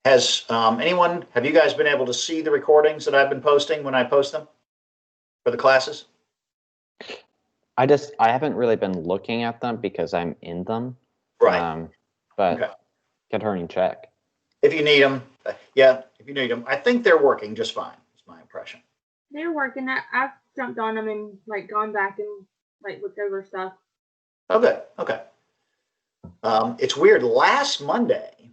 have you guys been able to see the recordings that I've been posting when I post them for the classes? I haven't really been looking at them because I'm in them. Right. But okay. Could hurt and check. If you need them, if you need them. I think they're working just fine, is my impression. They're working. I've jumped on them and gone back and looked over stuff. Oh, good. Okay. It's weird. Last Monday,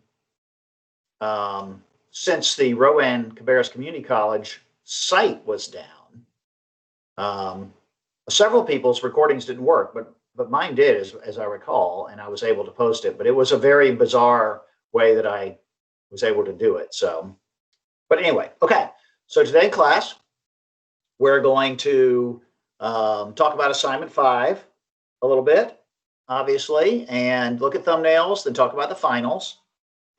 since the Rowan Cabarrus Community College site was down, several people's recordings didn't work, but mine did, as I recall, and I was able to post it. But it was a very bizarre way that I was able to do it. So, but anyway, okay. So today in class, we're going to talk about assignment 5 a little bit, obviously, and look at thumbnails, then talk about the finals.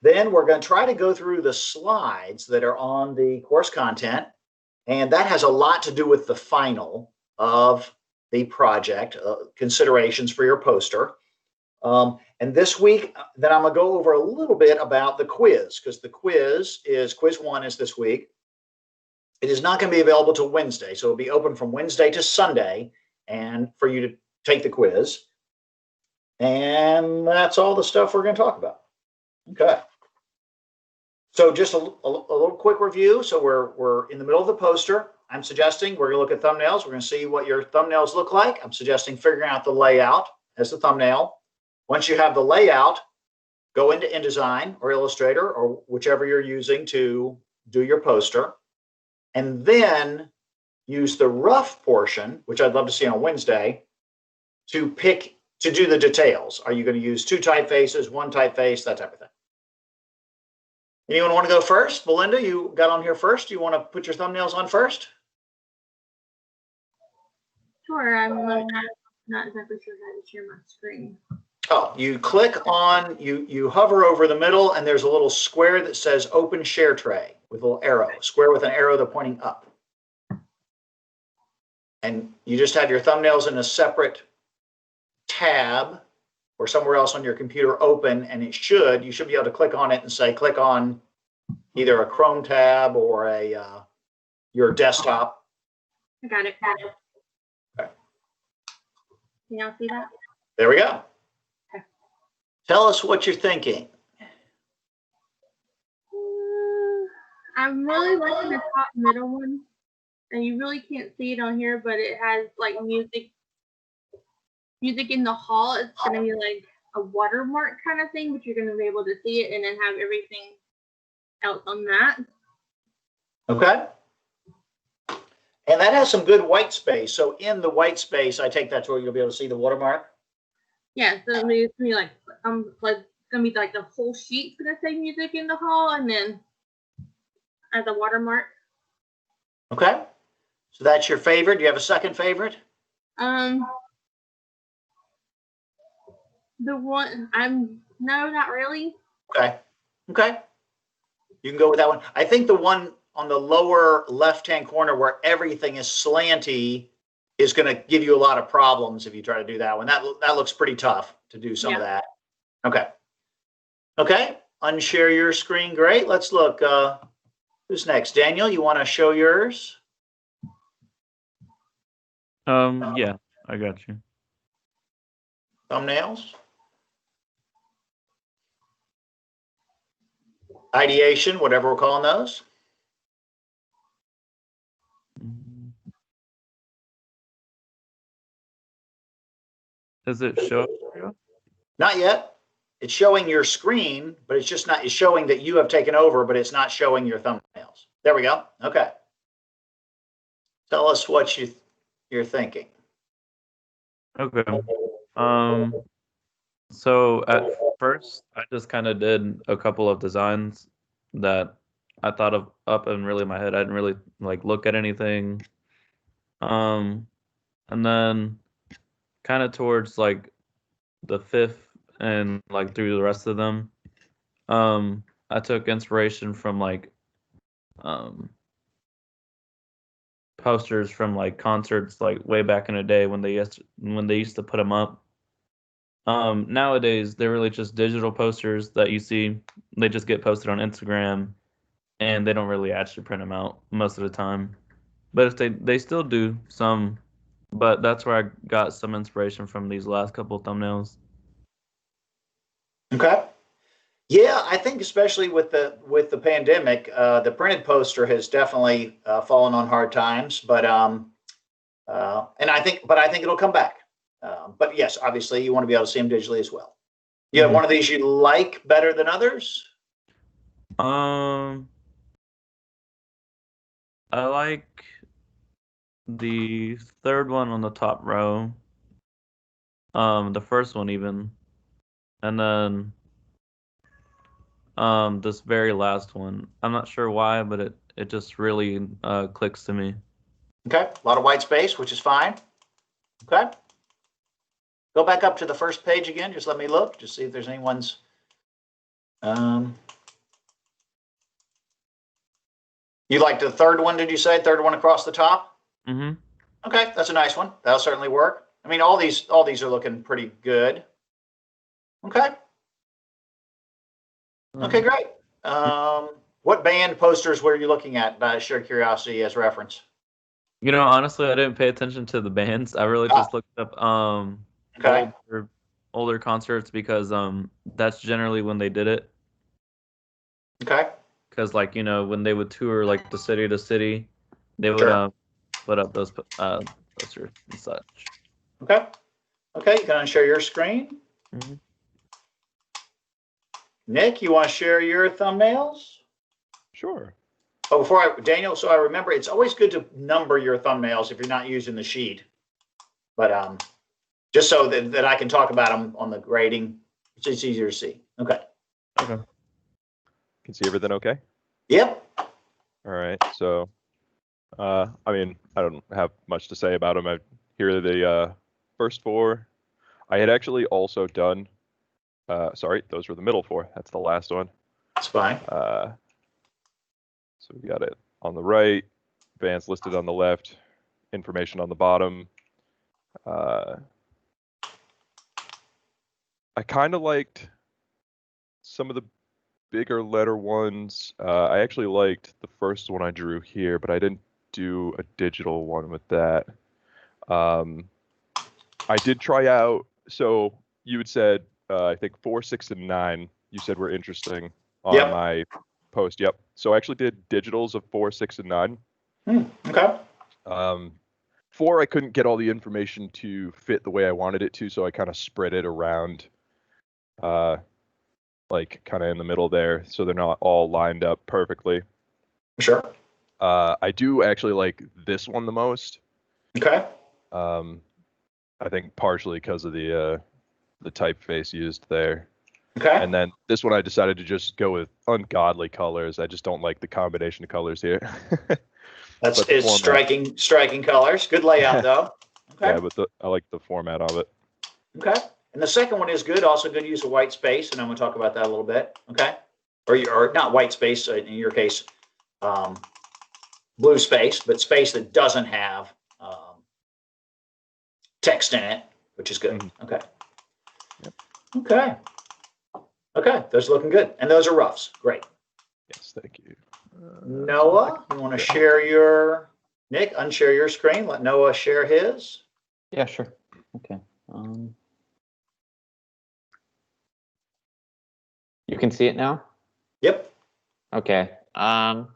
Then we're going to try to go through the slides that are on the course content, and that has a lot to do with the final of the project, considerations for your poster. And this week, then I'm going to go over a little bit about the quiz, because the quiz 1 is this week. It is not going to be available till Wednesday, so it'll be open from Wednesday to Sunday, and for you to take the quiz. And that's all the stuff we're going to talk about. Okay. So just a little quick review. So we're in the middle of the poster. I'm suggesting we're going to look at thumbnails. We're going to see what your thumbnails look like. I'm suggesting figuring out the layout as the thumbnail. Once you have the layout, go into InDesign or Illustrator or whichever you're using to do your poster. And then use the rough portion, which I'd love to see on Wednesday, to do the details. Are you going to use 2 typefaces, 1 typeface, that type of thing? Anyone want to go first? Belinda, you got on here first. You want to put your thumbnails on first? Sure. I'm not exactly sure how to share my screen. Oh, you click on, you hover over the middle, and there's a little square that says Open Share Tray with a little arrow, square with an arrow that's pointing up. And you just have your thumbnails in a separate tab or somewhere else on your computer open, and you should be able to click on it and say, click on either a Chrome tab or your desktop. I got it. Okay. Can y'all see that? There we go. Okay. Tell us what you're thinking. I'm really liking the top middle one, and you really can't see it on here, but it has music in the hall. It's going to be like a watermark kind of thing, but you're going to be able to see it and then have everything else on that. Okay. And that has some good white space. So in the white space, I take that's where you'll be able to see the watermark. Yeah, so it's going to be the whole sheet's going to say music in the hall, and then as a watermark. Okay. So that's your favorite. Do you have a second favorite? The one no, not really. Okay. You can go with that one. I think the one on the lower left-hand corner where everything is slanty is going to give you a lot of problems if you try to do that one. That looks pretty tough to do some of that. Okay. Unshare your screen. Great. Let's look. Who's next? Daniel, you want to show yours? Yeah, I got you. Thumbnails. Ideation, whatever we're calling those. Does it show? Not yet. It's showing your screen, but it's just not. It's showing that you have taken over, but it's not showing your thumbnails. There we go. Okay. Tell us what you're thinking. Okay. So at first, I just kind of did a couple of designs that I thought of up in really my head. I didn't really look at anything. And then kind of towards the 5th and through the rest of them, I took inspiration from posters from concerts way back in the day when they used to put them up. Nowadays they're really just digital posters that you see. They just get posted on Instagram, and they don't really actually print them out most of the time. But if they still do some, but that's where I got some inspiration from these last couple thumbnails. Okay. Yeah, I think especially with the pandemic, the printed poster has definitely fallen on hard times. And I think it'll come back. But yes, obviously, you want to be able to see them digitally as well. You have Mhm. one of these you like better than others? Um, I like the third one on the top row. The first one even, and then this very last one. I'm not sure why, but it just really clicks to me. Okay, a lot of white space, which is fine. Okay. Go back up to the first page again. Just let me look, just see if there's anyone's. You liked the third one, did you say? Third one across the top? Mm-hmm. Okay, that's a nice one. That'll certainly work. I mean, all these are looking pretty good. Okay. Okay, great. What band posters were you looking at? By sheer curiosity, as reference. You know, honestly, I didn't pay attention to the bands. I really just looked up Okay. older concerts because that's generally when they did it. Okay. Because like, you know, when they would tour like the city to city, they would Sure. put up those posters and such. Okay. Okay. You can unshare your screen. Mhm. Nick, you want to share your thumbnails? Sure. Oh, Daniel, so I remember it's always good to number your thumbnails if you're not using the sheet. But just so that I can talk about them on the grading, it's just easier to see. Okay. Okay. Can see everything okay? Yep. All right. So, I mean, I don't have much to say about them. Here are the first four. I had actually also done, sorry, those were the middle four. That's the last one. That's fine. So we got it on the right, bands listed on the left, information on the bottom. I kind of liked some of the bigger letter ones. I actually liked the first one I drew here, but I didn't do a digital one with that. I did try out. So you had said, I think 4, 6, and 9. You said were interesting on Yep. my post. Yep. So I actually did digitals of 4, 6, and 9. Okay. 4, I couldn't get all the information to fit the way I wanted it to, so I kind of spread it around, like kind of in the middle there, so they're not all lined up perfectly. Sure. I do actually like this one the most. Okay. I think partially because of the typeface used there. Okay. And then this one I decided to just go with ungodly colors. I just don't like the combination of colors here. That's But the it's format- striking colors. Good layout though. Okay. Yeah, but I like the format of it. Okay. And the second one is good. Also good use of white space, and I'm going to talk about that a little bit. Okay. Or not white space in your case, blue space, but space that doesn't have text in it, which is good. Mhm. Okay. Yep. Okay. Okay. Those are looking good, and those are roughs. Great. Yes, thank you. Noah, you want to share Nick, unshare your screen. Let Noah share his. Yeah, sure. Okay. You can see it now? Yep. Okay. All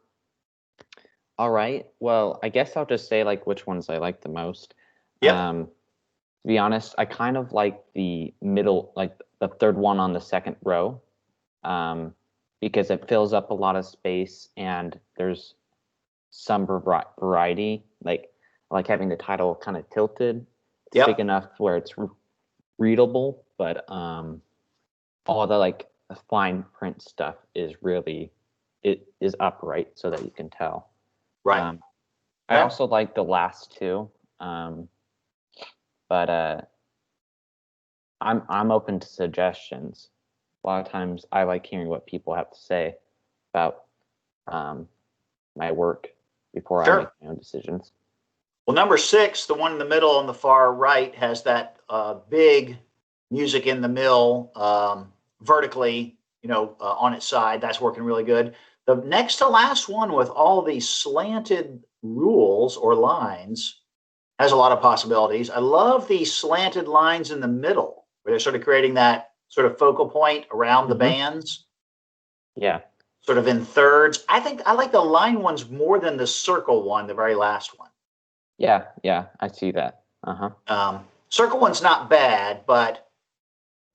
right. Well, I guess I'll just say like which ones I like the most. Yep. To be honest, I kind of like the middle, like the third one on the second row, because it fills up a lot of space and there's some variety. Like I like having the title kind of tilted. It's Yep. big enough where it's readable, but all the like fine print stuff is really it is upright so that you can tell. Right. I Yeah. also like the last two, but I'm open to suggestions. A lot of times I like hearing what people have to say about my work before Sure. I make my own decisions. Well, number 6, the one in the middle on the far right, has that big music in the mill vertically, on its side. That's working really good. The next to last one with all these slanted rules or lines has a lot of possibilities. I love these slanted lines in the middle where they're sort of creating that sort of focal point around the bands. Yeah. Sort of in thirds. I think I like the line ones more than the circle one, the very last one. Yeah, I see that. Circle one's not bad, but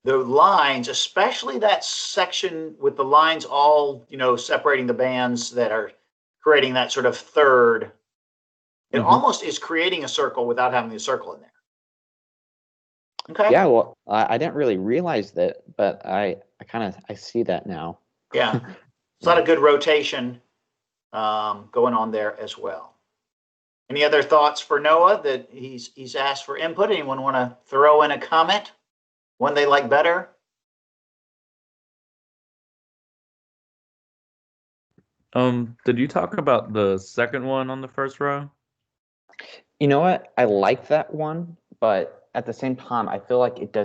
the lines, especially that section with the lines all, separating the bands that are creating that sort of third, it almost is creating a circle without having the circle in there. Okay. Yeah, well, I didn't really realize that, but I see that now. Yeah. It's a lot of good rotation going on there as well. Any other thoughts for Noah that he's asked for input? Anyone want to throw in a comment? One they like better? Did you talk about the second one on the first row? You know what? I like that one, but at the same time, I feel like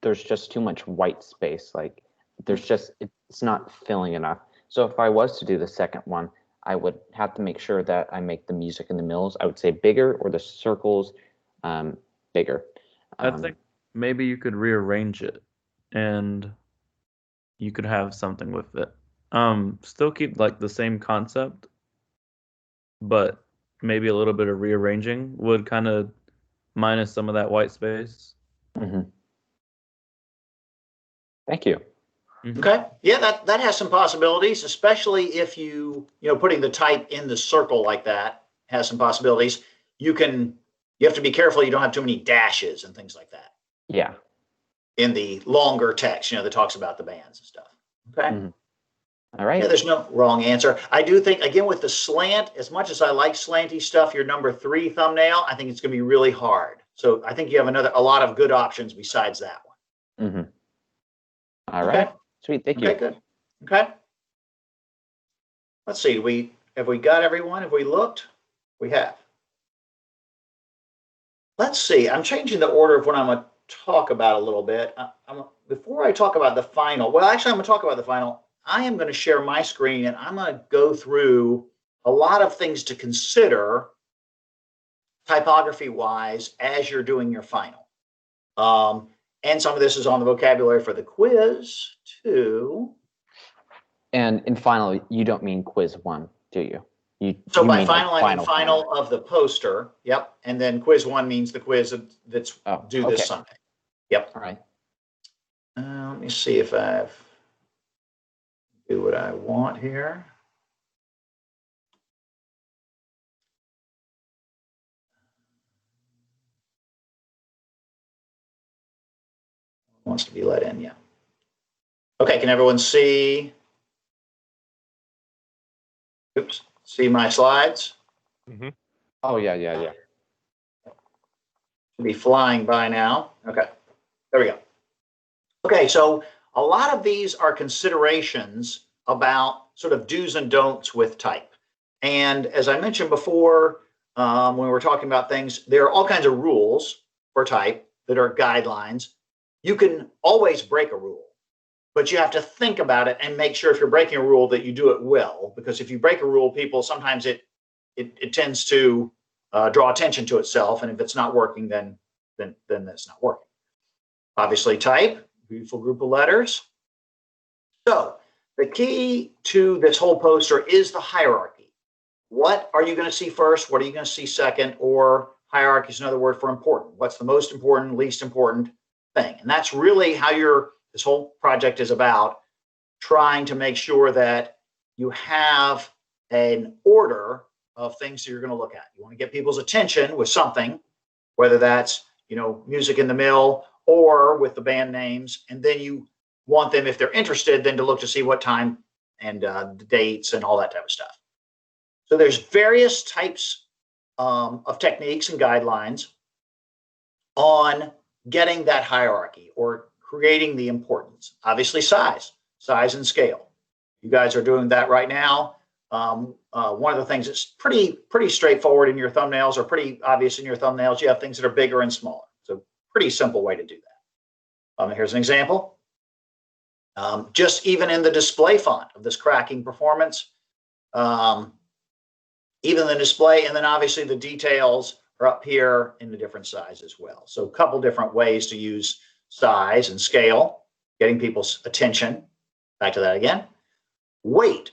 there's just too much white space. Like it's not filling enough. So if I was to do the second one, I would have to make sure that I make the music in the mills, I would say bigger, or the circles bigger. I think maybe you could rearrange it and you could have something with it. Still keep like the same concept, but maybe a little bit of rearranging would kind of minus some of that white space. Thank you. Okay. Yeah, that has some possibilities, especially if putting the type in the circle like that has some possibilities. You have to be careful you don't have too many dashes and things like that. Yeah. In the longer text, that talks about the bands and stuff. Okay. All right. Yeah, there's no wrong answer. I do think, again, with the slant, as much as I like slanty stuff, your number 3 thumbnail, I think it's going to be really hard. So I think you have a lot of good options besides that one. All right. Sweet. Thank you. Okay, good. Okay. Let's see. Have we got everyone? Have we looked? We have. Let's see. I'm changing the order of what I'm going to talk about a little bit. Before I talk about the final, well, actually, I'm going to talk about the final. I am going to share my screen and I'm going to go through a lot of things to consider typography-wise as you're doing your final. And some of this is on the vocabulary for the quiz, too. And in final, you don't mean quiz 1, do you? So you by mean final, like I mean final of the poster. Yep. And then quiz 1 means the quiz that's due this Sunday. Yep. All right. Let me see if I do what I want here. Wants to be let in, yeah. Okay, can everyone see? Oops, see my slides? Oh, yeah. Should be flying by now. Okay, there we go. Okay, so a lot of these are considerations about sort of do's and don'ts with type. And as I mentioned before, when we were talking about things, there are all kinds of rules for type that are guidelines. You can always break a rule, but you have to think about it and make sure if you're breaking a rule that you do it well, because if you break a rule, people sometimes it tends to draw attention to itself, and if it's not working, then it's not working. Obviously, type, beautiful group of letters. So the key to this whole poster is the hierarchy. What are you going to see first? What are you going to see second? Or hierarchy is another word for important. What's the most important, least important thing? And that's really how this whole project is about, trying to make sure that you have an order of things that you're going to look at. You want to get people's attention with something, whether that's music in the mill or with the band names, and then you want them, if they're interested, then to look to see what time and the dates and all that type of stuff. So there's various types of techniques and guidelines on getting that hierarchy or creating the importance. Obviously, size and scale. You guys are doing that right now. One of the things that's pretty straightforward in your thumbnails, or pretty obvious in your thumbnails, you have things that are bigger and smaller. So pretty simple way to do Here's an example. Just even in the display font of this cracking performance, even the display, and then obviously the details are up here in the different size as well. So a couple different ways to use size and scale, getting people's attention. Back to that again. Weight.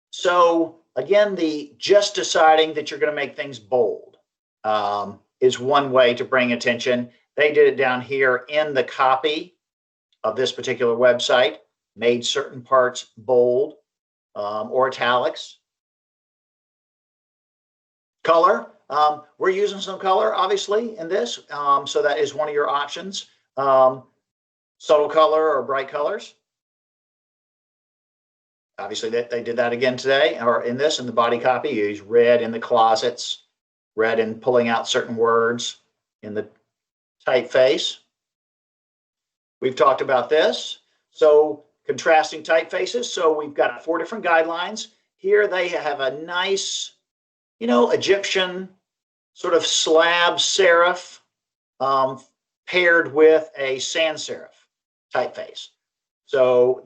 So again, the just deciding that you're going to make things bold is one way to bring attention. They did it down here in the copy of this particular website, made certain parts bold or italics. Color. We're using some color, obviously, in this. So that is one of your options. Subtle color or bright colors. Obviously, they did that again today, or in this, in the body copy. You use red in the closets, red in pulling out certain words in the typeface. We've talked about this. So contrasting typefaces. So we've got 4 different guidelines. Here they have a nice, Egyptian sort of slab serif paired with a sans serif typeface. So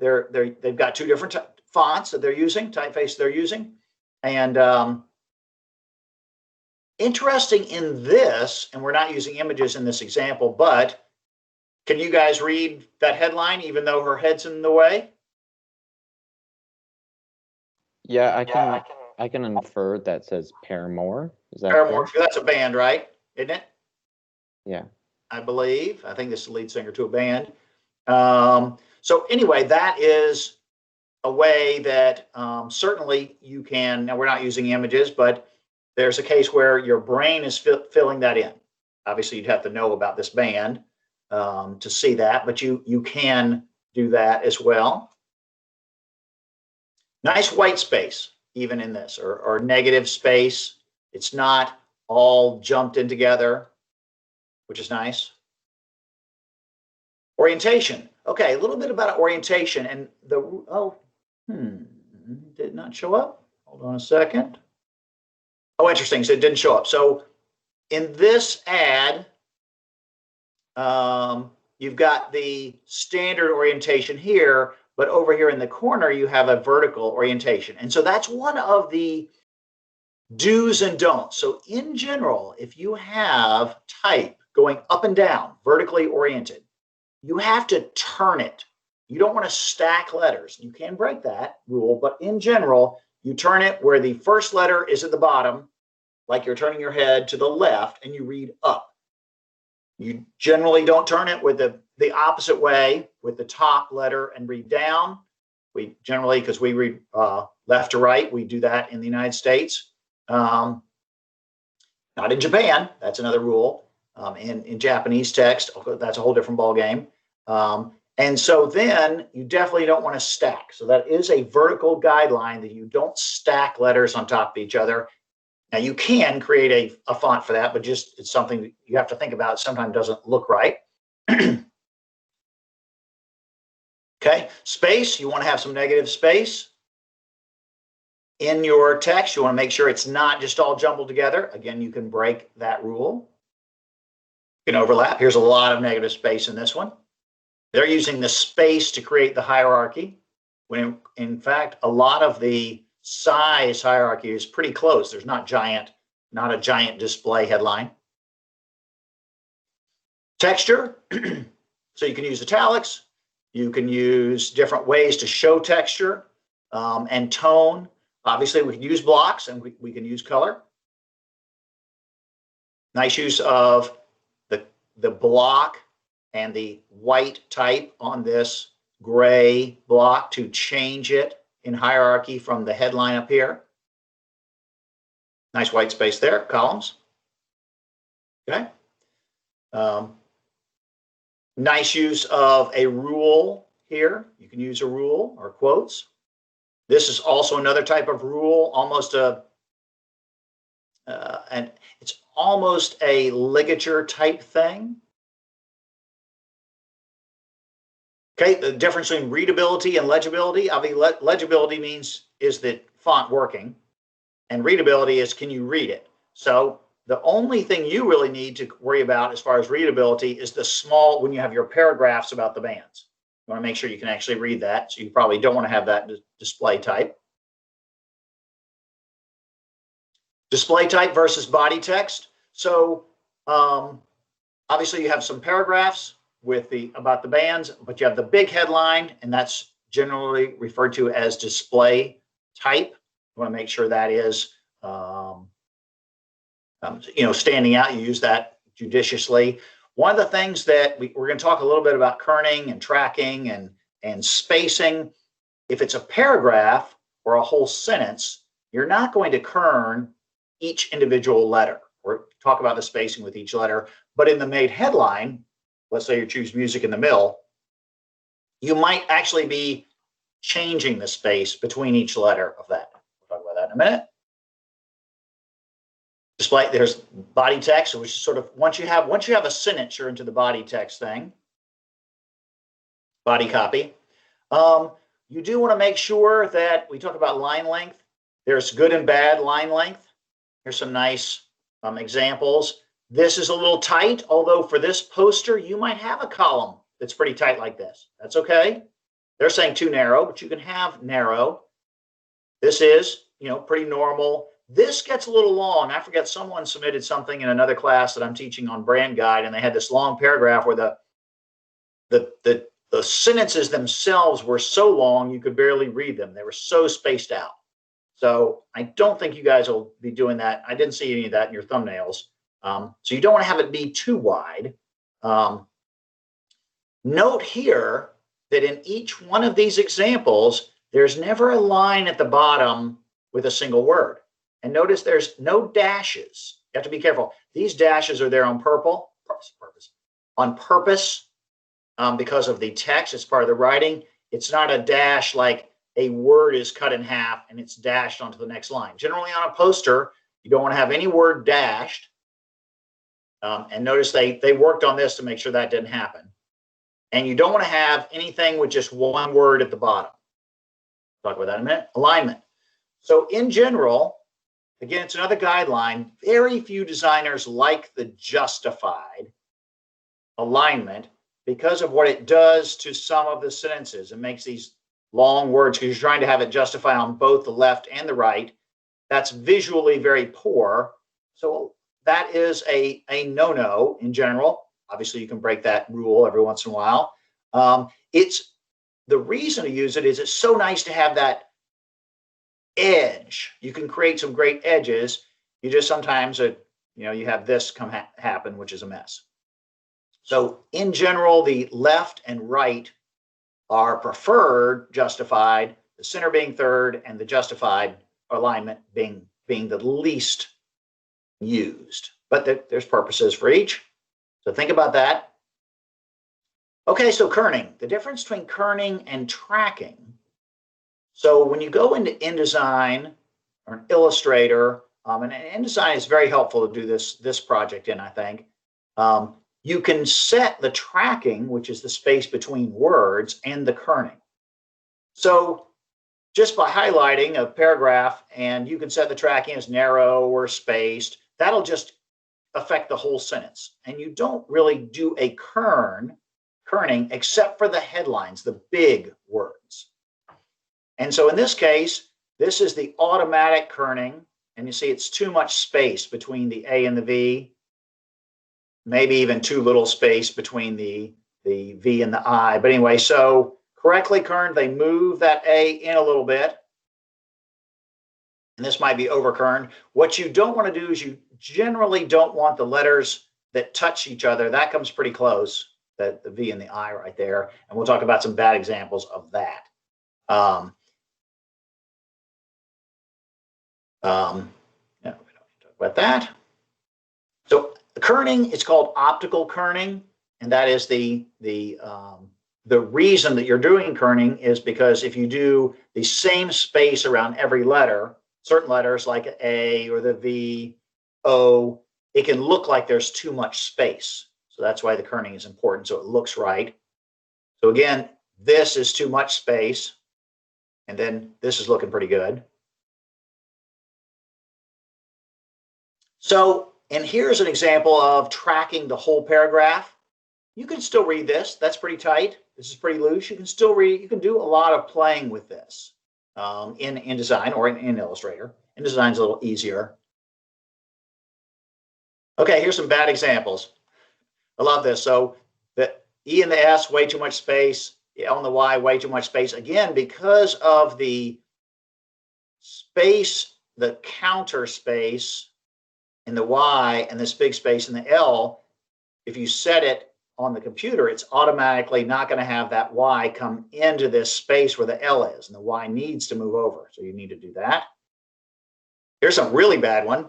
they've got 2 different fonts that they're using, typeface they're using. And interesting in this, and we're not using images in this example, but can you guys read that headline even though her head's in the way? Yeah, I can infer that says Paramore. Is that Paramore? correct? That's a band, right? Isn't it? Yeah. I believe. I think this is the lead singer to a band. So anyway, that is a way that certainly you can. Now we're not using images, but there's a case where your brain is filling that in. Obviously, you'd have to know about this band to see that, but you can do that as well. Nice white space, even in this, or negative space. It's not all jumped in together, which is nice. Orientation. Okay, a little bit about orientation and did not show up. Hold on a second. Oh, interesting. So it didn't show up. So in this ad, you've got the standard orientation here, but over here in the corner, you have a vertical orientation. And so that's one of the do's and don'ts. So in general, if you have type going up and down, vertically oriented, you have to turn it. You don't want to stack letters. You can break that rule, but in general, you turn it where the first letter is at the bottom, like you're turning your head to the left, and you read up. You generally don't turn it with the opposite way, with the top letter and read down. We generally, because we read left to right, we do that in the United States. Not in Japan. That's another rule. In Japanese text, that's a whole different ballgame. And so then you definitely don't want to stack. So that is a vertical guideline that you don't stack letters on top of each other. Now you can create a font for that, but just it's something that you have to think about. Sometimes doesn't look right. Okay, space, you want to have some negative space. In your text, you want to make sure it's not just all jumbled together. Again, you can break that rule. You can overlap. Here's a lot of negative space in this one. They're using the space to create the hierarchy, when in fact, a lot of the size hierarchy is pretty close. There's not a giant display headline. Texture, so you can use italics. You can use different ways to show texture and tone. Obviously, we can use blocks and we can use color. Nice use of the block and the white type on this gray block to change it in hierarchy from the headline up here. Nice white space there, columns. Okay. Nice use of a rule here. You can use a rule or quotes. This is also another type of rule, and it's almost a ligature type thing. Okay, the difference between readability and legibility. Legibility is the font working, and readability is can you read it. So The only thing you really need to worry about as far as readability is the small, when you have your paragraphs about the bands. You want to make sure you can actually read that. So you probably don't want to have that display type. Display type versus body text. So obviously you have some paragraphs with about the bands, but you have the big headline, and that's generally referred to as display type. You want to make sure that is standing out. You use that judiciously. One of the things that we're going to talk a little bit about kerning and tracking and spacing. If it's a paragraph or a whole sentence, you're not going to kern each individual letter or talk about the spacing with each letter. But in the made headline, let's say you choose music in the middle, you might actually be changing the space between each letter of that. We'll talk about that in a minute. Display, there's body text, which is sort of once you have a sentence, you're into the body text thing. Body copy. You do want to make sure that we talk about line length. There's good and bad line length. Here's some nice examples. This is a little tight, although for this poster, you might have a column that's pretty tight like this. That's okay. They're saying too narrow, but you can have narrow. This is, pretty normal. This gets a little long. I forget, someone submitted something in another class that I'm teaching on brand guide, and they had this long paragraph where the sentences themselves were so long you could barely read them. They were so spaced out. So I don't think you guys will be doing that. I didn't see any of that in your thumbnails. So you don't want to have it be too wide. Note here that in each one of these examples, there's never a line at the bottom with a single word. And notice there's no dashes. You have to be careful. These dashes are there on purpose, because of the text. It's part of the writing. It's not a dash like a word is cut in half and it's dashed onto the next line. Generally on a poster, you don't want to have any word dashed. And notice they worked on this to make sure that didn't happen. And you don't want to have anything with just one word at the bottom. Talk about that in a minute. Alignment. So in general, again, it's another guideline. Very few designers like the justified alignment because of what it does to some of the sentences. It makes these long words because you're trying to have it justify on both the left and the right. That's visually very poor. So that is a no-no in general. Obviously, you can break that rule every once in a while. It's the reason to use it is it's so nice to have that edge. You can create some great edges. You just sometimes, you have this happen, which is a mess. So in general, the left and right are preferred justified, the center being third, and the justified alignment being the least used. But there's purposes for each. So think about that. Okay, so kerning, the difference between kerning and tracking. So when you go into InDesign or an Illustrator, and InDesign is very helpful to do this project in, I think. You can set the tracking, which is the space between words, and the kerning. So just by highlighting a paragraph, and you can set the tracking as narrow or spaced, that'll just affect the whole sentence. And you don't really do a kerning except for the headlines, the big words. And so in this case, this is the automatic kerning. And you see it's too much space between the A and the V. Maybe even too little space between the V and the I. But anyway, so correctly kerned, they move that A in a little bit. And this might be over kerned. What you don't want to do is you generally don't want the letters that touch each other. That comes pretty close, the V and the I right there. And we'll talk about some bad examples of that. We don't talk about that. So kerning, it's called optical kerning, and that is the reason that you're doing kerning is because if you do the same space around every letter, certain letters like A or the V, O, it can look like there's too much space. So that's why the kerning is important, so it looks right. So again, this is too much space, and then this is looking pretty good. So And here's an example of tracking the whole paragraph. You can still read this. That's pretty tight. This is pretty loose. You can still read. You can do a lot of playing with this in InDesign or in Illustrator. InDesign's a little easier. Okay, here's some bad examples. I love this. So the E and the S, way too much space. The L and the Y, way too much space. Again, because of the space, the counter space in the Y and this big space in the L, if you set it on the computer, it's automatically not going to have that Y come into this space where the L is, and the Y needs to move over. So you need to do that. Here's a really bad one.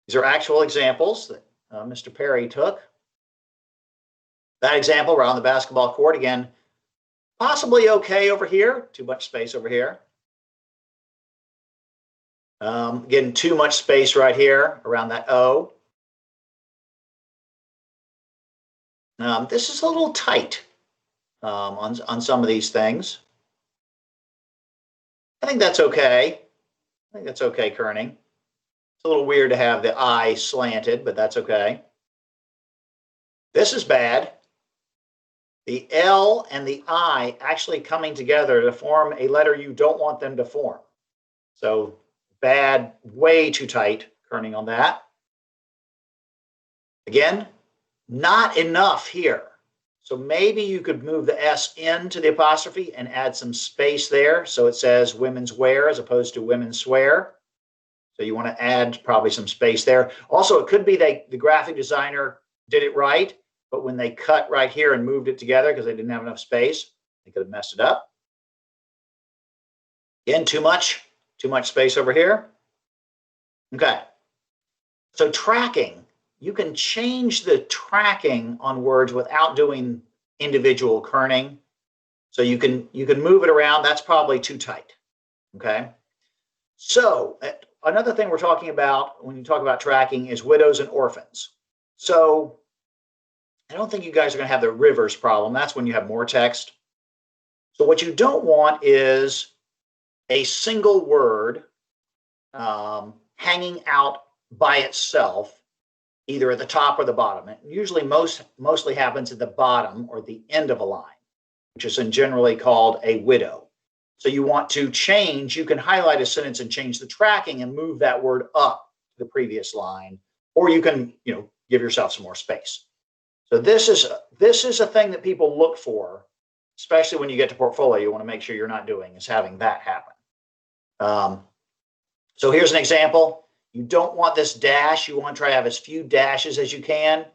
These are actual examples that Mr. Perry took. That example, we're on the basketball court again. Possibly okay over here. Too much space over here. Getting too much space right here around that O. This is a little tight on some of these things. I think that's okay. I think that's okay, kerning. It's a little weird to have the I slanted, but that's okay. This is bad. The L and the I actually coming together to form a letter you don't want them to form. So bad, way too tight kerning on that. Again, not enough here. So maybe you could move the S into the apostrophe and add some space there. So it says women's wear as opposed to women's swear. So you want to add probably some space there. Also, it could be the graphic designer did it right, but when they cut right here and moved it together because they didn't have enough space, they could have messed it up. Again, too much space over here. Okay. So tracking, you can change the tracking on words without doing individual kerning. So you can move it around. That's probably too tight. Okay. So another thing we're talking about when you talk about tracking is widows and orphans. So I don't think you guys are going to have the rivers problem. That's when you have more text. So what you don't want is a single word hanging out by itself, either at the top or the bottom. It usually mostly happens at the bottom or the end of a line, which is generally called a widow. So you want to change, you can highlight a sentence and change the tracking and move that word up to the previous line, or you can, give yourself some more space. So this is a thing that people look for, especially when you get to portfolio. You want to make sure you're not doing is having that happen. So here's an example. You don't want this dash. You want to try to have as few dashes as you can.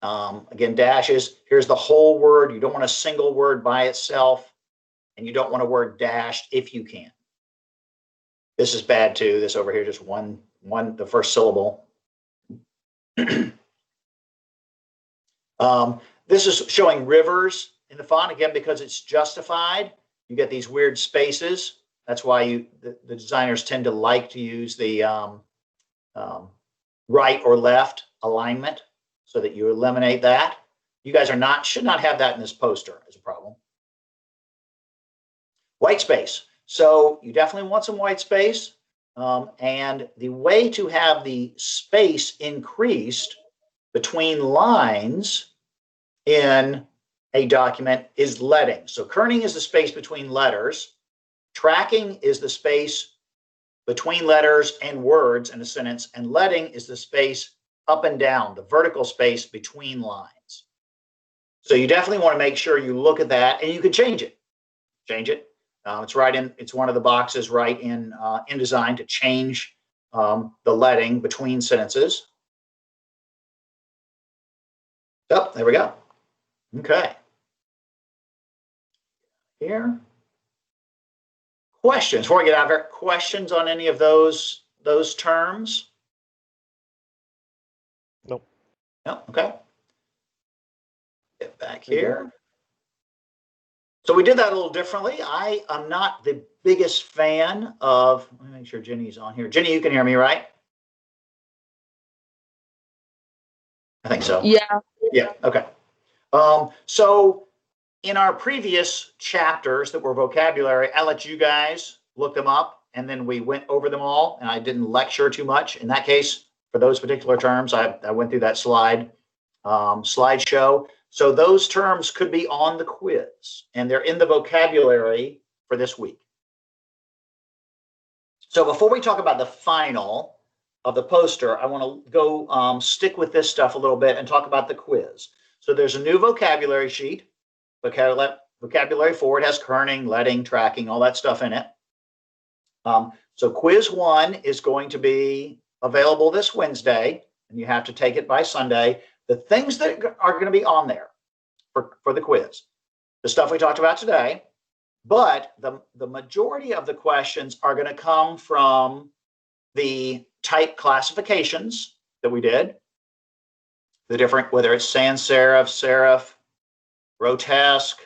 Again, dashes. Here's the whole word. You don't want a single word by itself, and you don't want a word dashed if you can. This is bad too. This over here, just one the first syllable. This is showing rivers in the font again because it's justified. You get these weird spaces. That's why the designers tend to like to use the right or left alignment so that you eliminate that. You guys should not have that in this poster as a problem. White space. So you definitely want some white space. And the way to have the space increased between lines in a document is leading. So kerning is the space between letters. Tracking is the space between letters and words in a sentence, and leading is the space up and down, the vertical space between lines. So you definitely want to make sure you look at that, and you can change it. It's one of the boxes right in InDesign to change the leading between sentences. Oh, there we go. Okay. Here. Questions before we get out of here. Questions on any of those terms? Nope. No. Okay. Get back here. So we did that a little differently. I am not the biggest fan of. Let me make sure Jenny's on here. Jenny, you can hear me, right? I think so. Yeah. Yeah. Okay. So in our previous chapters that were vocabulary, I let you guys look them up and then we went over them all, and I didn't lecture too much. In that case, for those particular terms, I went through that slideshow. So those terms could be on the quiz, and they're in the vocabulary for this week. So before we talk about the final of the poster, I want to go stick with this stuff a little bit and talk about the quiz. So there's a new vocabulary sheet, vocabulary 4. It has kerning, leading, tracking, all that stuff in it. So quiz 1 is going to be available this Wednesday, and you have to take it by Sunday. The things that are going to be on there for the quiz, the stuff we talked about today, but the majority of the questions are going to come from the type classifications that we did, the different, whether it's sans serif, serif, grotesque,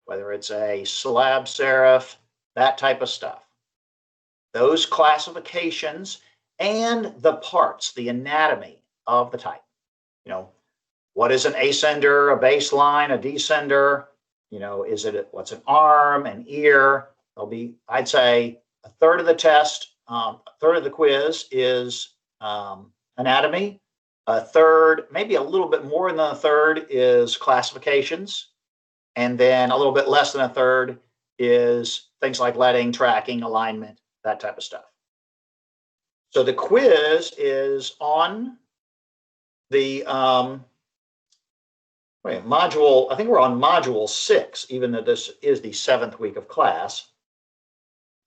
whether it's a slab serif, that type of stuff. Those classifications and the parts, the anatomy of the type. You know, what is an ascender, a baseline, a descender? You know, what's an arm, an ear? There'll be, I'd say, a third of the test, a third of the quiz is anatomy. A third, maybe a little bit more than a third, is classifications. And then a little bit less than a third is things like leading, tracking, alignment, that type of stuff. So the quiz is on the module, I think we're on module 6, even though this is the 7th week of class.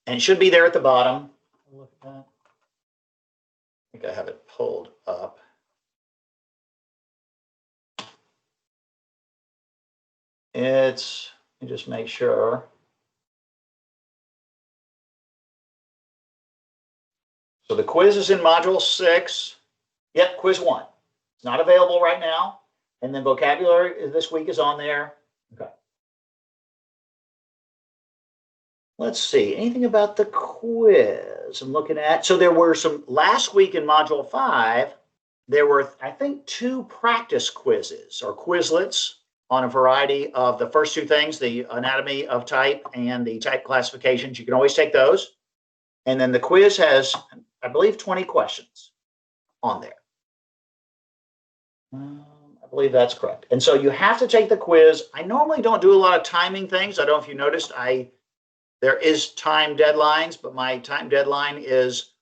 And it should be there at the bottom. Look at that. I think I have it pulled up. Let me just make sure. So the quiz is in module 6. Yep, quiz 1. It's not available right now. And then vocabulary this week is on there. Okay. Let's see, anything about the quiz I'm looking at? So there were some, last week in module 5, there were, I think, 2 practice quizzes or Quizlets on a variety of the first 2 things, the anatomy of type and the type classifications. You can always take those. And then the quiz has, I believe, 20 questions on there. I believe that's correct. And so you have to take the quiz. I normally don't do a lot of timing things. I don't know if you noticed, there is time deadlines, but my time deadline is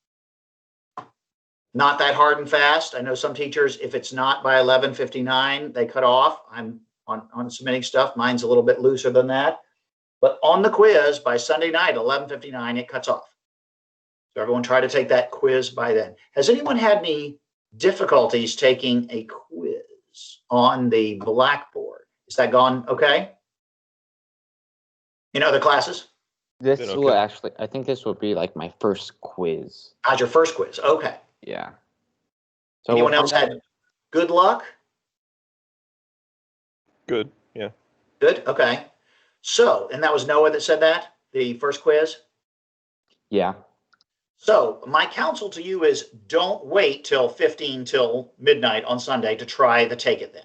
not that hard and fast. I know some teachers, if it's not by 11:59, they cut off. I'm on submitting stuff. Mine's a little bit looser than that. But on the quiz, by Sunday night, 11:59, it cuts off. So everyone try to take that quiz by then. Has anyone had any difficulties taking a quiz on the Blackboard? Is that gone okay? In other classes? This Been will okay. actually, I think this will be like my first quiz. How's your first quiz? Okay. Yeah. So Anyone we'll else find out- had good luck? Good. Yeah. Good. Okay. So, and that was Noah that said that, the first quiz? Yeah. So my counsel to you is don't wait till 15 till midnight on Sunday to try the take it then.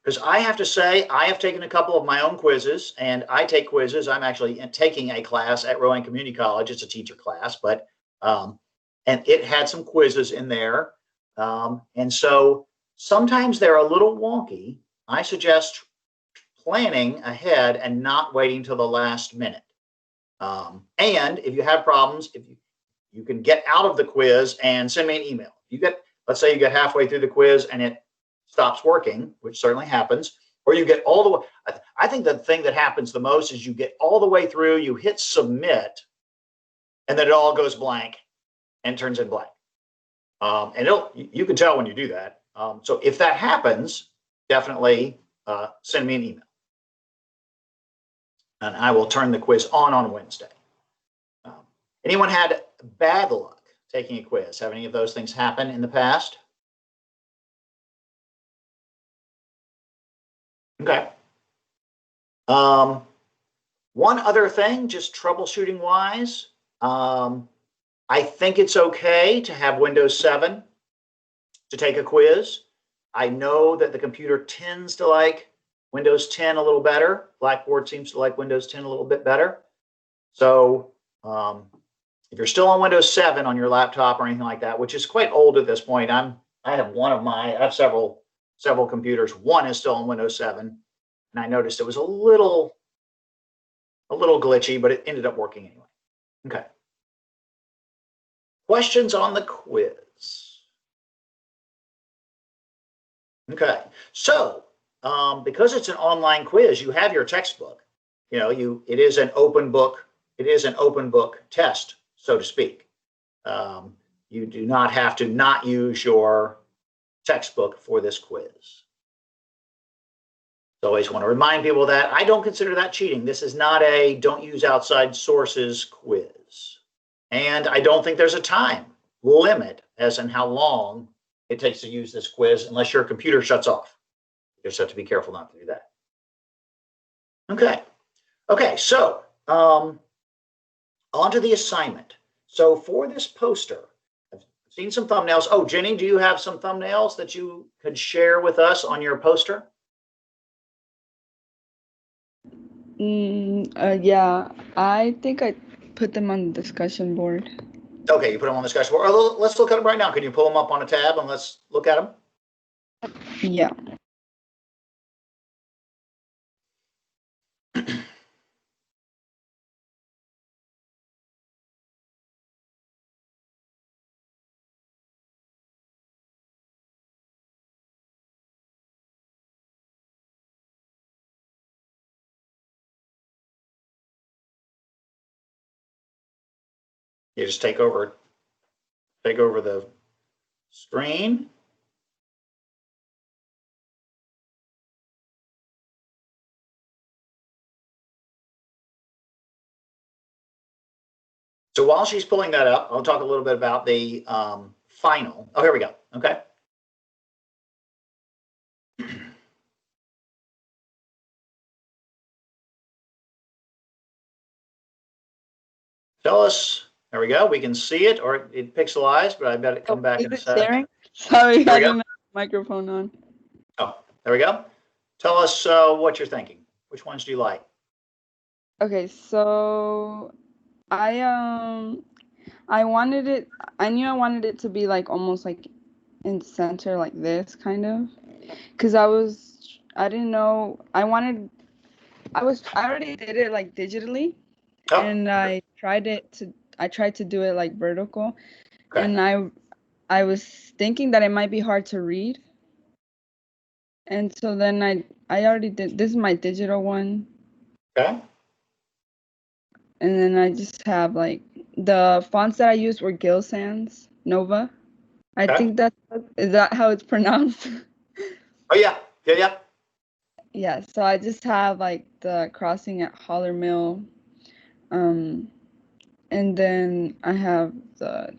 Because I have to say, I have taken a couple of my own quizzes, and I take quizzes. I'm actually taking a class at Rowan Community College. It's a teacher class, but and it had some quizzes in there. And so sometimes they're a little wonky. I suggest planning ahead and not waiting till the last minute. And if you have problems, if you can get out of the quiz and send me an email. Let's say you get halfway through the quiz and it stops working, which certainly happens, or you get all the way. I think the thing that happens the most is you get all the way through, you hit submit, and then it all goes blank and turns in blank. And you can tell when you do that. So if that happens, definitely send me an email. And I will turn the quiz on Wednesday. Anyone had bad luck taking a quiz? Have any of those things happen in the past? Okay. One other thing, just troubleshooting wise, I think it's okay to have Windows 7 to take a quiz. I know that the computer tends to like Windows 10 a little better. Blackboard seems to like Windows 10 a little bit better. So if you're still on Windows 7 on your laptop or anything like that, which is quite old at this point, I have several computers. One is still on Windows 7, and I noticed it was a little glitchy, but it ended up working anyway. Okay. Questions on the quiz. Okay, so because it's an online quiz, you have your textbook. It is an open book. It is an open book test, so to speak. You do not have to not use your textbook for this quiz. So I always want to remind people that I don't consider that cheating. This is not a don't use outside sources quiz. And I don't think there's a time limit as in how long it takes to use this quiz unless your computer shuts off. You just have to be careful not to do that. Okay, so on to the assignment. So for this poster, I've seen some thumbnails. Oh, Jenny, do you have some thumbnails that you could share with us on your poster? Yeah, I think I put them on the discussion board. Okay, you put them on the discussion board. Let's look at them right now. Can you pull them up on a tab and let's look at them? Yeah. You just take over the screen. So while she's pulling that up, I'll talk a little bit about the final. Oh, here we go. Okay. Tell us. There we go. We can see it, or it pixelized, but I bet it come back in a second. Sorry, I didn't have the microphone on. Oh, there we go. Tell us what you're thinking. Which ones do you like? Okay, so I wanted it. I knew I wanted it to be like almost like in center, like this kind of, because I didn't know. I already did it like digitally, and I tried to do it like vertical, and I was thinking that it might be hard to read, and so then I already did. This is my digital one. Okay. And then I just have like the fonts that I used were Gill Sans Nova. I think is that how it's pronounced? Oh yeah. Yeah, so I just have like the crossing at Holler Mill. And then I have the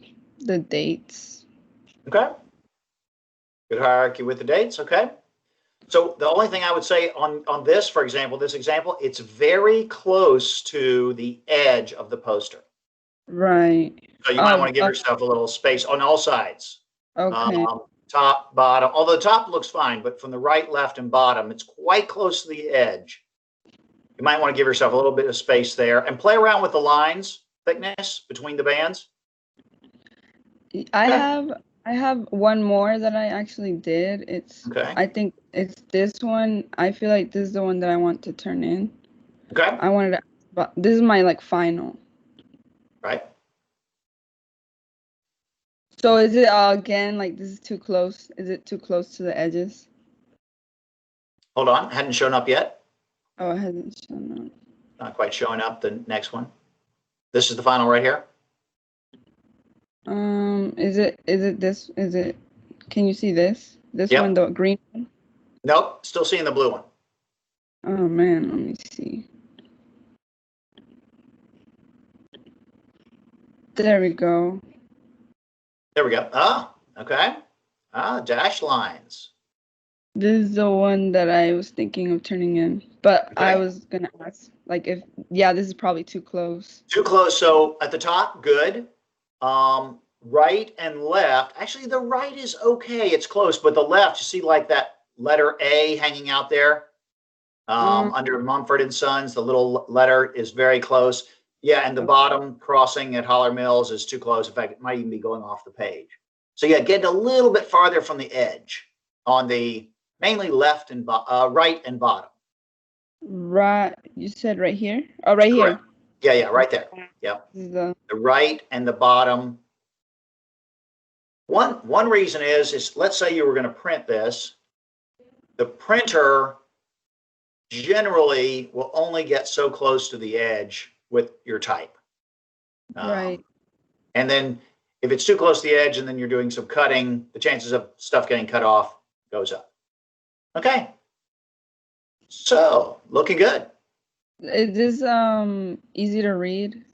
dates. Okay. Good hierarchy with the dates. Okay. So the only thing I would say on this, for example, this example, it's very close to the edge of the poster. Right. So you might want to give yourself a little space on all sides. Okay. Top, bottom, although the top looks fine, but from the right, left, and bottom, it's quite close to the edge. You might want to give yourself a little bit of space there and play around with the lines, thickness between the bands. I have one more that I actually did. I think it's this one. I feel like this is the one that I want to turn in. Okay. But this is my like final. Right. So is it again like this is too close? Is it too close to the edges? Hold on, it hadn't shown up yet. Oh, it hasn't shown up. Not quite showing up. The next one. This is the final right here. Is it this? Is it? Can you see this? This one, the green one? Nope, still seeing the blue one. Oh man, let me see. There we go. There we go. Ah, okay. Dash lines. This is the one that I was thinking of turning in, but I was gonna ask, like, this is probably too close. Too close. So at the top, good. Right and left. Actually, the right is okay. It's close, but the left, you see, like that letter A hanging out there under Mumford and Sons. The little letter is very close. Yeah, and the bottom crossing at Holler Mills is too close. In fact, it might even be going off the page. So yeah, get a little bit farther from the edge on the mainly left and right and bottom. Right. You said right here? Oh, right Correct. here. Yeah, right there. Yep. The right and the bottom. One reason is let's say you were going to print this. The printer generally will only get so close to the edge with your type. right. And then if it's too close to the edge and then you're doing some cutting, the chances of stuff getting cut off goes up. Okay. So, looking good. Is this easy to read?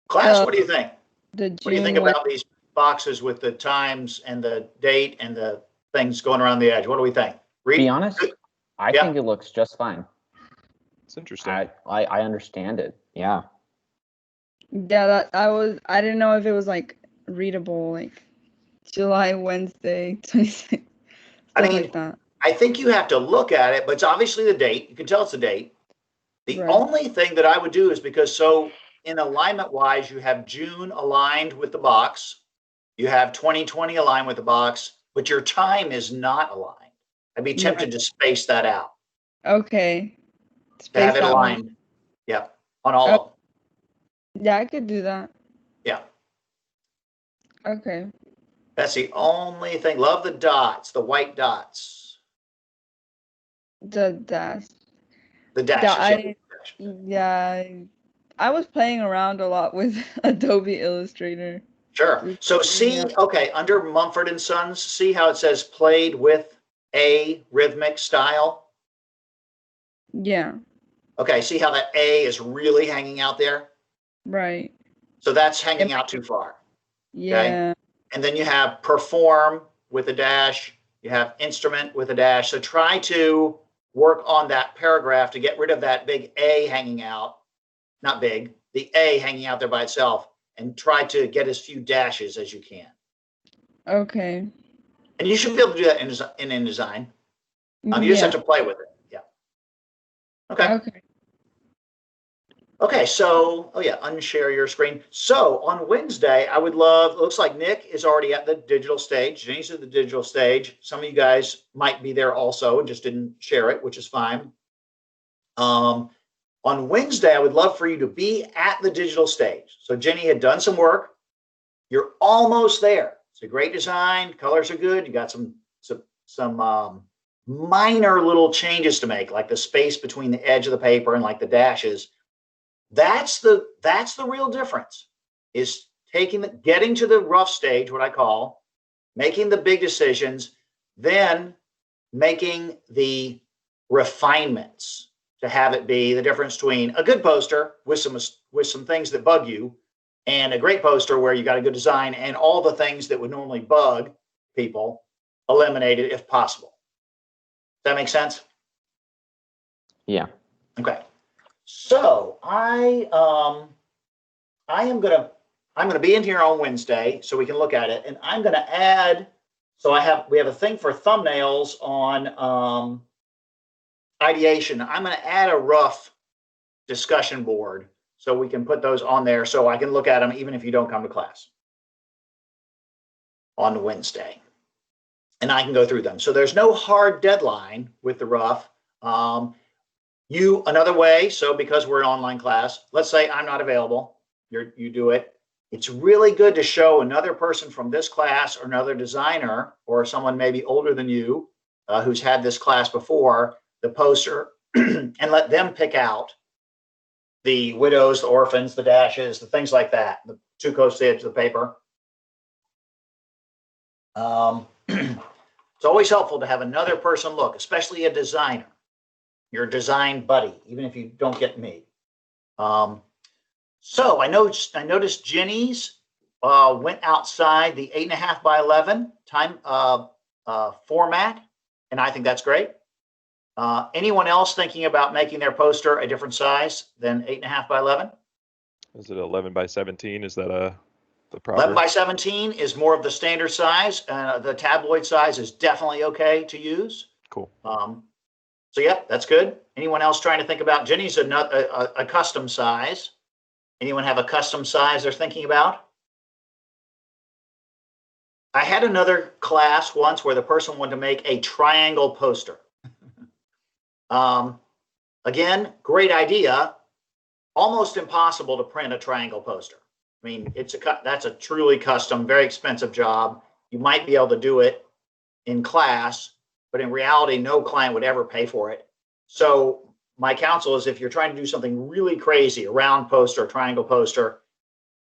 Class, what do you think? The What do you think June about these boxes with the times and the date and the things going around the edge? What do we think? To be honest, I think it looks just fine. It's interesting. I understand it. Yeah. Yeah, I didn't know if it was like readable, like July, Wednesday, 26th, stuff like that. I think you have to look at it, but it's obviously the date. You can tell it's the date. The only thing that I would do is because so in alignment wise, you have June aligned with the box. You have 2020 aligned with the box, but your time is not aligned. I'd be tempted to space that out. Okay. To have it aligned. Yeah. On all of them. Yeah, I could do that. Yeah. Okay. That's the only thing. Love the dots, the white dots. The dash. The dashes. Yeah, I was playing around a lot with Adobe Illustrator. Sure. So see, okay, under Mumford & Sons, see how it says played with a rhythmic style? Yeah. Okay, see how that A is really hanging out there? Right. So that's hanging out too far. Yeah. Okay? And then you have perform with a dash. You have instrument with a dash. So try to work on that paragraph to get rid of that big A hanging out. Not big, the A hanging out there by itself. And try to get as few dashes as you can. Okay. And you should be able to do that in InDesign. You just have to play with it. Yeah. Okay. Okay, so, unshare your screen. So on Wednesday, I would love, looks like Nick is already at the digital stage. Jenny's at the digital stage. Some of you guys might be there also and just didn't share it, which is fine. On Wednesday, I would love for you to be at the digital stage. So Jenny had done some work. You're almost there. It's a great design. Colors are good. You got some minor little changes to make, like the space between the edge of the paper and like the dashes. That's the real difference, is getting to the rough stage, what I call, making the big decisions, then making the refinements to have it be the difference between a good poster with some things that bug you and a great poster where you got a good design and all the things that would normally bug people eliminated if possible. Does that make sense? Yeah. Okay. So I'm gonna be in here on Wednesday so we can look at it, and I'm gonna add. So we have a thing for thumbnails on ideation. I'm gonna add a rough discussion board so we can put those on there so I can look at them even if you don't come to class on Wednesday, and I can go through them. So there's no hard deadline with the rough. Another way, so because we're an online class, let's say I'm not available, you do it. It's really good to show another person from this class or another designer or someone maybe older than you who's had this class before, the poster, and let them pick out the widows, the orphans, the dashes, the things like that, the too close to the edge of the paper. It's always helpful to have another person look, especially a designer. Your design buddy, even if you don't get me. So I noticed Jenny's went outside the 8.5 by 11 time format, and I think that's great. Anyone else thinking about making their poster a different size than 8.5 by 11? Is it 11 by 17? Is that the proper? 11 by 17 is more of the standard size. The tabloid size is definitely okay to use. Cool. So yeah, that's good. Anyone else trying to think about, Jenny's a custom size. Anyone have a custom size they're thinking about? I had another class once where the person wanted to make a triangle poster. Again, great idea. Almost impossible to print a triangle poster. I mean, that's a truly custom, very expensive job. You might be able to do it in class, but in reality, no client would ever pay for it. So my counsel is, if you're trying to do something really crazy, a round poster, a triangle poster,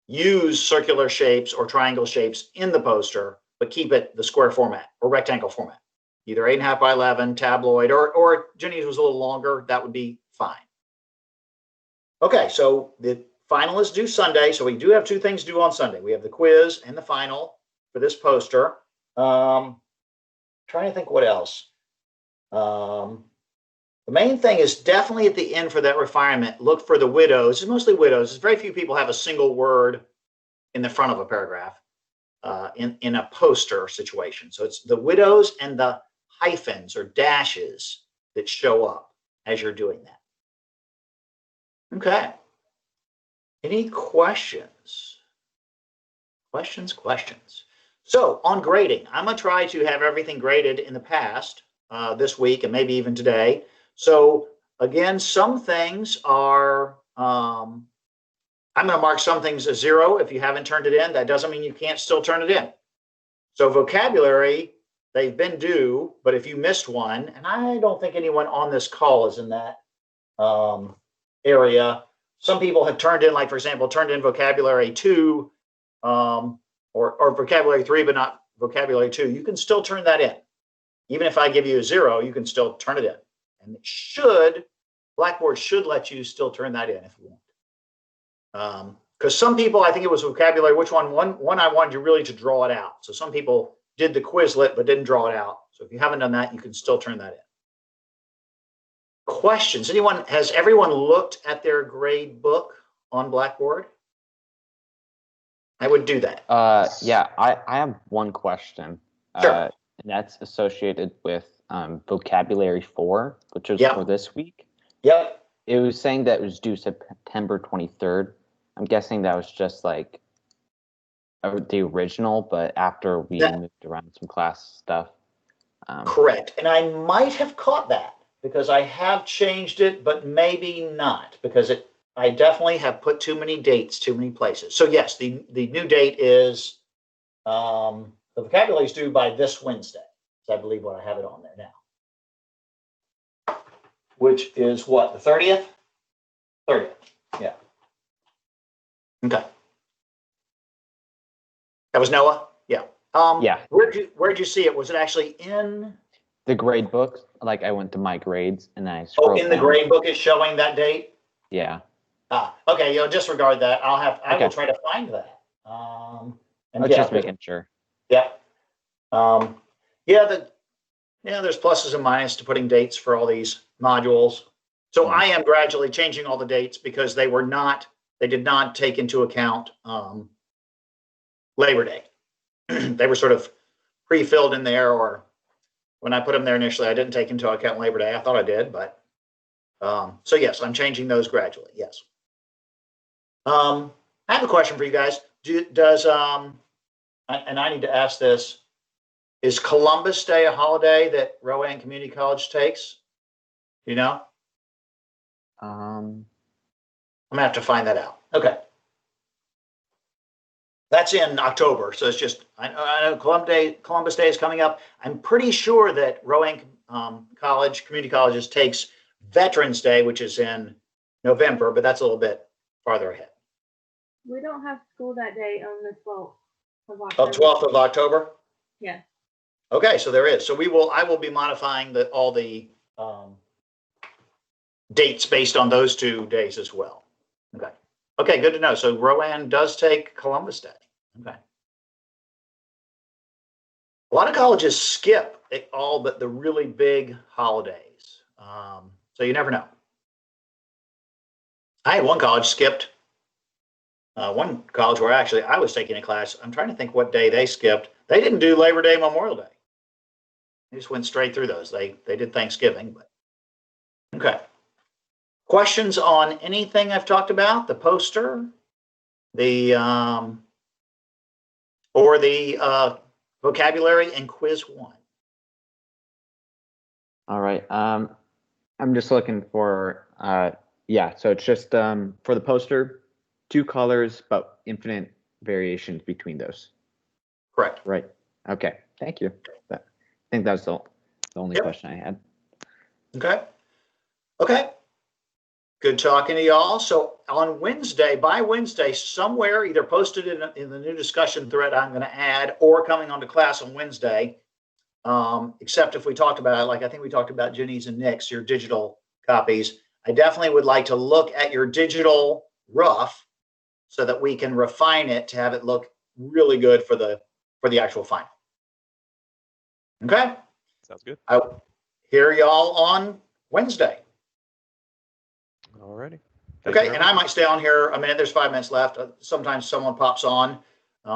use circular shapes or triangle shapes in the poster, but keep it the square format or rectangle format, either 8.5 by 11, tabloid, or Jenny's was a little longer. That would be fine. Okay, so the final is due Sunday. So we do have two things due on Sunday. We have the quiz and the final for this poster. Trying to think what else. The main thing is definitely at the end for that refinement, look for the widows. It's mostly widows. It's very few people have a single word in the front of a paragraph in a poster situation. So it's the widows and the hyphens or dashes that show up as you're doing that. Okay. Any questions? Questions. So on grading, I'm going to try to have everything graded in the past this week and maybe even today. So again, some things are, I'm going to mark some things as 0 if you haven't turned it in. That doesn't mean you can't still turn it in. So vocabulary, they've been due, but if you missed one, and I don't think anyone on this call is in that area. Some people have turned in, like, for example, turned in vocabulary 2 or vocabulary 3, but not vocabulary 2. You can still turn that in. Even if I give you a 0, you can still turn it in. And Blackboard should let you still turn that in if you want. Because some people, I think it was vocabulary, which one? One I wanted you really to draw it out. So some people did the Quizlet but didn't draw it out. So if you haven't done that, you can still turn that in. Questions? Has everyone looked at their grade book on Blackboard? I would do that. Yeah, I have one question. Sure. And that's associated with vocabulary 4, which was for this week. Yep. It was saying that it was due September 23rd. I'm guessing that was just like the original, but after we moved around some class stuff. Correct. And I might have caught that because I have changed it, but maybe not, because I definitely have put too many dates, too many places. So yes, the new date is the vocabulary is due by this Wednesday. So I believe what I have it on there now. Which is what, the 30th? 30th, yeah. Okay. That was Noah? Yeah. Yeah. Where'd you see it? Was it actually in the grade book? Like, I went to my grades and then I scrolled in the down. grade book is showing that date? Yeah. Okay, disregard that. I will try to find that. And just making sure. Yeah. There's pluses and minuses to putting dates for all these modules. So I am gradually changing all the dates because they did not take into account Labor Day. They were sort of pre-filled in there, or when I put them there initially, I didn't take into account Labor Day. I thought I did, but so yes, I'm changing those gradually. Yes. I have a question for you guys. And I need to ask this, is Columbus Day a holiday that Rowan Community College takes? You know? I'm gonna have to find that out. Okay. That's in October, so it's just, I know Columbus Day is coming up. I'm pretty sure that Rowan Community Colleges takes Veterans Day, which is in November, but that's a little bit farther ahead. We don't have school that day on the 12th of October. 12th of October? Yeah. Okay, so there is. So I will be modifying all the dates based on those 2 days as well. Okay. Okay, good to know. So Rowan does take Columbus Day. Okay. A lot of colleges skip all but the really big holidays. So you never know. I had one college skipped. One college where actually I was taking a class. I'm trying to think what day they skipped. They didn't do Labor Day, Memorial Day. They just went straight through those. They did Thanksgiving, but Okay. Questions on anything I've talked about? The poster, the or the vocabulary and quiz 1. All right. I'm just looking for yeah. So it's just for the poster, 2 colors, but infinite variations between those. Correct. Right. Okay. Thank you. I think that's the only question I had. Okay. Okay. Good talking to y'all. So on Wednesday, by Wednesday, somewhere, either posted in the new discussion thread I'm going to add or coming onto class on Wednesday, except if we talked about, like I think we talked about Jenny's and Nick's, your digital copies. I definitely would like to look at your digital rough so that we can refine it to have it look really good for the actual final. Okay? Sounds good. I'll hear y'all on Wednesday. Alrighty. Okay, and I might stay on here a minute. There's 5 minutes left. Sometimes someone pops on.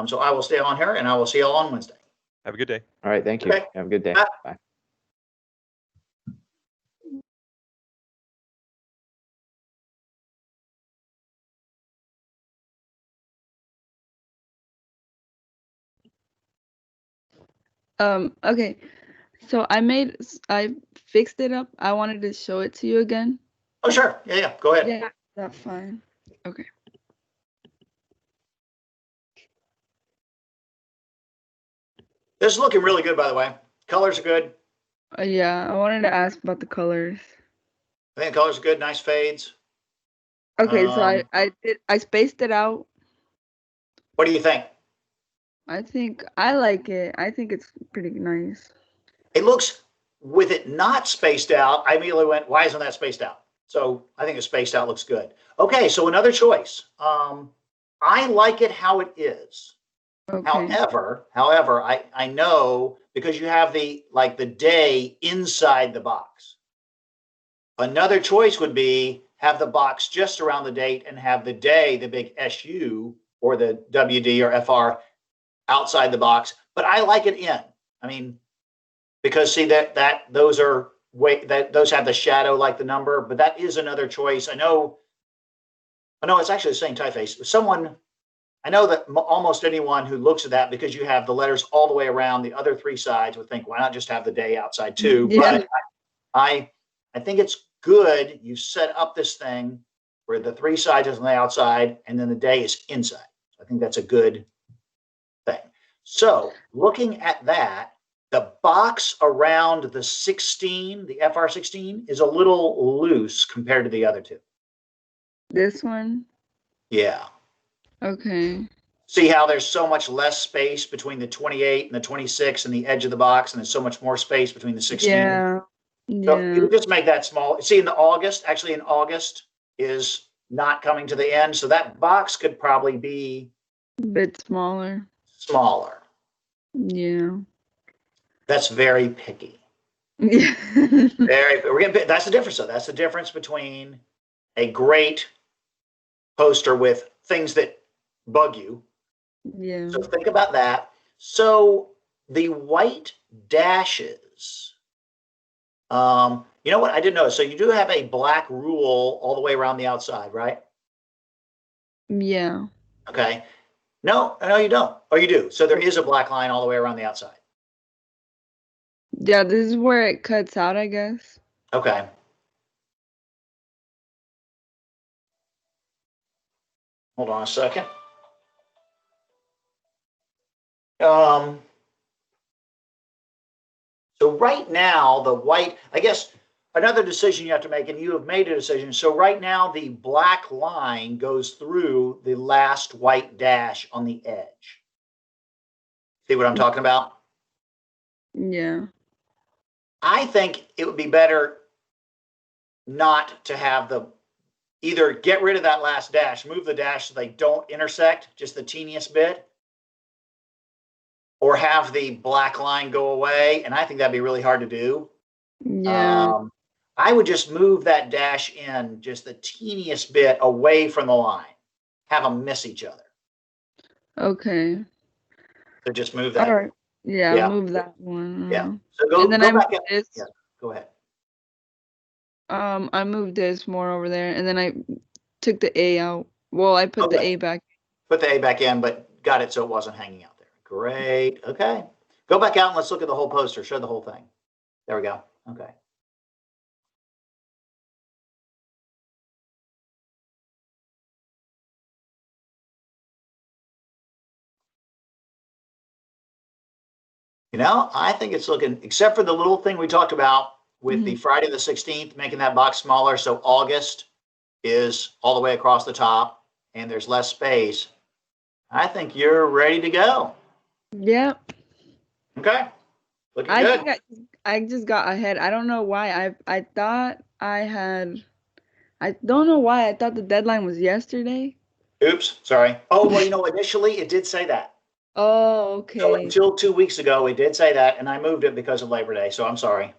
So I will stay on here and I will see y'all on Wednesday. Have a good day. All right. Thank you. Okay. Have a good day. Bye. Bye. Okay. So I fixed it up. I wanted to show it to you again. Oh, sure. Yeah. Go ahead. Yeah, that's fine. Okay. This is looking really good, by the way. Colors are good. Yeah, I wanted to ask about the colors. I think the colors are good. Nice fades. Okay, so I spaced it out. What do you think? I think I like it. I think it's pretty nice. It looks, with it not spaced out, I immediately went, why isn't that spaced out? So I think it's spaced out looks good. Okay, so another choice. I like it how it is. Okay. However, I know because you have the day inside the box. Another choice would be have the box just around the date and have the day, the big SU or the WD or FR outside the box. But I like it in. I mean, because see that those have the shadow like the number, but that is another choice. I know it's actually the same typeface. I know that almost anyone who looks at that, because you have the letters all the way around the other 3 sides, would think, why not just have the day outside too? Yeah. But I think it's good. You set up this thing where the 3 sides is on the outside and then the day is inside. I think that's a good thing. So looking at that, the box around the 16, the FR16, is a little loose compared to the other 2. This one? Yeah. Okay. See how there's so much less space between the 28 and the 26 and the edge of the box, and there's so much more space between the 16. Yeah. So you just make that small. See, in August is not coming to the end, so that box could probably be a bit smaller. Yeah. That's very picky. Yeah. That's the difference, though. That's the difference between a great poster with things that bug you. Yeah. So think about that. So the white dashes, you know what? I didn't know. So you do have a black rule all the way around the outside, right? Yeah. Okay. No, you don't. Oh, you do. So there is a black line all the way around the outside. Yeah, this is where it cuts out, I guess. Okay. Hold on a second. So right now, the white, I guess another decision you have to make, and you have made a decision. So right now, the black line goes through the last white dash on the edge. See what I'm talking about? Yeah. I think it would be better not to have either get rid of that last dash, move the dash so they don't intersect, just the teeniest bit, or have the black line go away. And I think that'd be really hard to do. Yeah. I would just move that dash in just the teeniest bit away from the line, have them miss each other. Okay. So just move that. All right. Yeah, Yeah. move that one. Yeah. So go and then go I back move in. this. Yeah, go ahead. I moved this more over there, and then I took the A out. Well, I put the A back. Put the A back in, but got it so it wasn't hanging out there. Great. Okay. Go back out and let's look at the whole poster. Show the whole thing. There we go. Okay. I think it's looking, except for the little thing we talked about with the Friday the 16th, making that box smaller. So August is all the way across the top and there's less space. I think you're ready to go. Yep. Okay. Looking good. Think I just got ahead. I don't know why. I thought I don't know why I thought the deadline was yesterday. Oops, sorry. Oh, well, initially it did say that. Oh, okay. So until 2 weeks ago, it did say that, and I moved it because of Labor Day, so I'm sorry.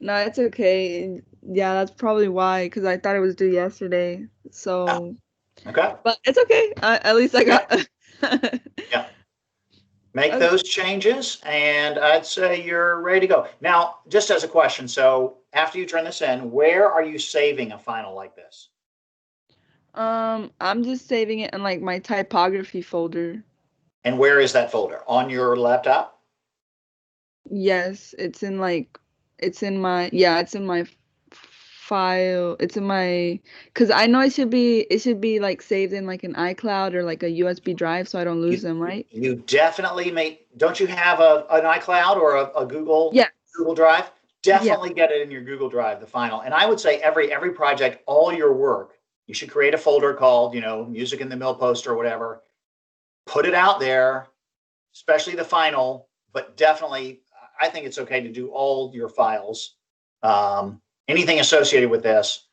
No, it's okay. Yeah, that's probably why, because I thought it was due yesterday. So. Okay. But it's okay. At least I got. Yeah. Make those changes, and I'd say you're ready to go. Now, just as a question, so after you turn this in, where are you saving a final like this? I'm just saving it in like my typography folder. And where is that folder? On your laptop? Yes, it's in my file. It's in my, because I know it should be like saved in like an iCloud or like a USB drive so I don't lose them, right? You definitely don't you have an iCloud or a Google Google Drive? Definitely get it in your Google Drive, the final. And I would say every project, all your work, you should create a folder called, Music in the Mill Poster or whatever. Put it out there, especially the final, but definitely I think it's okay to do all your files, anything associated with this,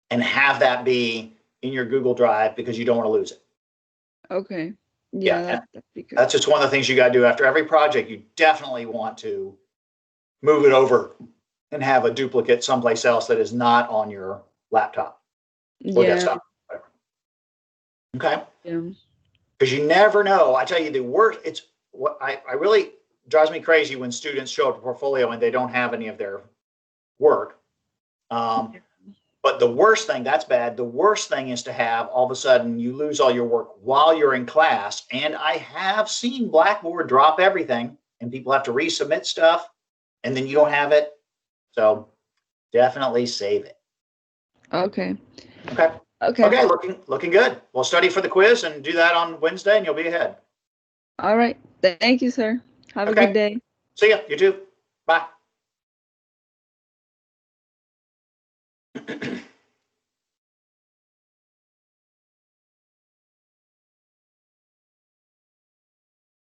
and have that be in your Google Drive because you don't want to lose it. Okay. Yeah, that'd be good. That's just one of the things you got to do after every project. You definitely want to move it over and have a duplicate someplace else that is not on your laptop or desktop. Okay. Yeah. Because you never know. I tell you, the worst, it's what I really drives me crazy when students show up a portfolio and they don't have any of their work. But the worst thing, that's bad. The worst thing is to have all of a sudden you lose all your work while you're in class. And I have seen Blackboard drop everything and people have to resubmit stuff and then you don't have it. So definitely save it. Okay. Okay, looking good. We'll study for the quiz and do that on Wednesday and you'll be ahead. All right. Thank you, sir. Have a good day. See ya. You too. Bye.